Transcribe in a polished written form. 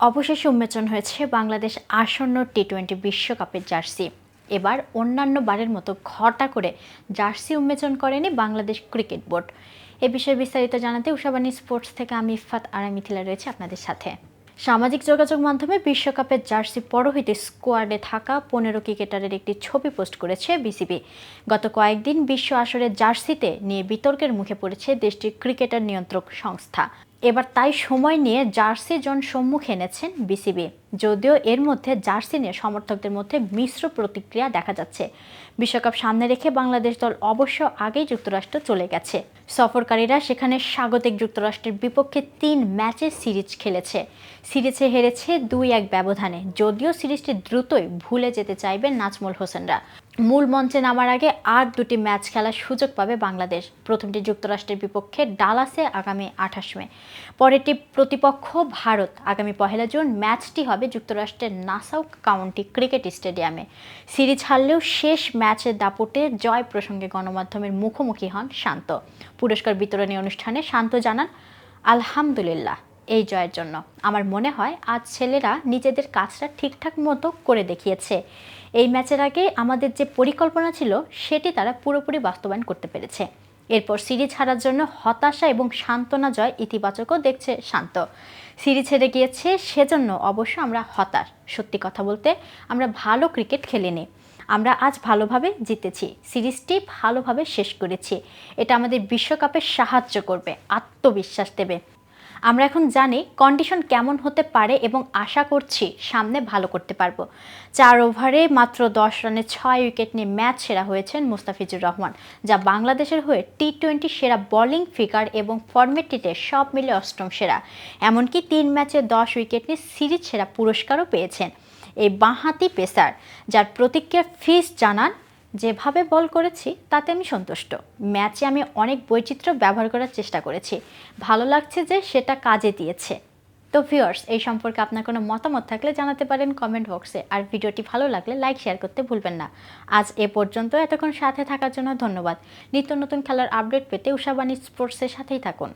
অবশেষে উন্মোচন হয়েছে বাংলাদেশ আসন্ন টি-20 বিশ্বকাপের জার্সি। এবার অন্যান্য বারের মতো ঘটা করে জার্সি উন্মোচন করেনি বাংলাদেশ ক্রিকেট বোর্ড। এ বিষয়ে বিস্তারিত জানাতে উষাবাণী স্পোর্টস থেকে আমি ইফফাত আরা মিথিলা রয়েছে আপনাদের সাথে। সামাজিক যোগাযোগ মাধ্যমে বিশ্বকাপের জার্সি পরহিতে স্কোয়াডে থাকা 15 ক্রিকেটারের একটি ছবি পোস্ট করেছে বিসিবি। গত কয়েকদিন বিশ্ব আসরের জার্সিতে নিয়ে বিতর্কের মুখে পড়েছে দেশটির ক্রিকেটার নিয়ন্ত্রক সংস্থা। এবার তাই সময় নিয়ে জার্সি জন সম্মুখে এনেছেন বিসিবি। যদিও এর মধ্যে জার্সি নিয়ে সমর্থকদের মধ্যে মিশ্র প্রতিক্রিয়া দেখা যাচ্ছে। বিশ্বকাপ সামনে রেখে বাংলাদেশ দল অবশ্য আগেই যুক্তরাষ্ট্র চলে গেছে। সফরকারীরা সেখানে স্বাগতিক যুক্তরাষ্ট্রের বিপক্ষে 3 ম্যাচের সিরিজ খেলেছে। সিরিজে হেরেছে 2-1 ব্যবধানে। যদিও সিরিজটি দ্রুতই ভুলে যেতে চাইবেন নাজমুল হোসেনরা। মূল মঞ্চে নামার আগে আর 2টি ম্যাচ খেলার সুযোগ পাবে বাংলাদেশ। প্রথমটি যুক্তরাষ্ট্রের বিপক্ষে ডালাসে আগামী 28 মে, পরেরটি প্রতিপক্ষ ভারত আগামী 1 জুন। ম্যাচটি হবে যুক্তরাষ্ট্রের নাসাউ কাউন্টি ক্রিকেট স্টেডিয়ামে। সিরিজ হারলেও শেষ ম্যাচের দাপটে জয় প্রসঙ্গে গণমাধ্যমের মুখোমুখি হন শান্ত। পুরস্কার বিতরণী অনুষ্ঠানে শান্ত জানান, আলহামদুলিল্লাহ এই জয়ের জন্য। আমার মনে হয় আজ ছেলেরা নিজেদের কাজটা ঠিকঠাক মতো করে দেখিয়েছে। এই ম্যাচের আগে আমাদের যে পরিকল্পনা ছিল সেটি তারা পুরোপুরি বাস্তবায়ন করতে পেরেছে। এরপর সিরিজ হারার জন্য হতাশা এবং সান্ত্বনা জয় ইতিবাচকও দেখছে শান্ত। সিরিজ হেরে গিয়েছে সেজন্য অবশ্য আমরা হতাশ। সত্যি কথা বলতে আমরা ভালো ক্রিকেট খেলিনি। আমরা আজ ভালোভাবে জিতেছি, সিরিজটি ভালোভাবে শেষ করেছি। এটা আমাদের বিশ্বকাপে সাহায্য করবে, আত্মবিশ্বাস দেবে। আমরা এখন জানি কন্ডিশন কেমন হতে পারে এবং আশা করছি সামনে ভালো করতে পারবো। 4 ওভারে মাত্র 10 রানে 6 উইকেট নিয়ে ম্যাচ সেরা হয়েছেন মুস্তাফিজুর রহমান, যা বাংলাদেশের হয়ে টি-20 সেরা বোলিং ফিগার এবং ফরম্যাটটিতে সব মিলে 8ম সেরা। এমনকি 3 ম্যাচে 10 উইকেট নিয়ে সিরিজ সেরা পুরস্কারও পেয়েছেন এই বাঁহাতি পেসার, যার প্রতিক্রিয়া ফিস জানান, যেভাবে বল করেছি তাতে আমি সন্তুষ্ট। ম্যাচে আমি অনেক বৈচিত্র্য ব্যবহার করার চেষ্টা করেছি, ভালো লাগছে যে সেটা কাজে দিয়েছে। তো ভিউয়ার্স, এই সম্পর্কে আপনার কোনো মতামত থাকলে জানাতে পারেন কমেন্ট বক্সে। আর ভিডিওটি ভালো লাগলে লাইক শেয়ার করতে ভুলবেন না। আজ এ পর্যন্ত, এতক্ষণ সাথে থাকার জন্য ধন্যবাদ। নিত্য নতুন খেলার আপডেট পেতে উষাবাণী স্পোর্টসের সাথেই থাকুন।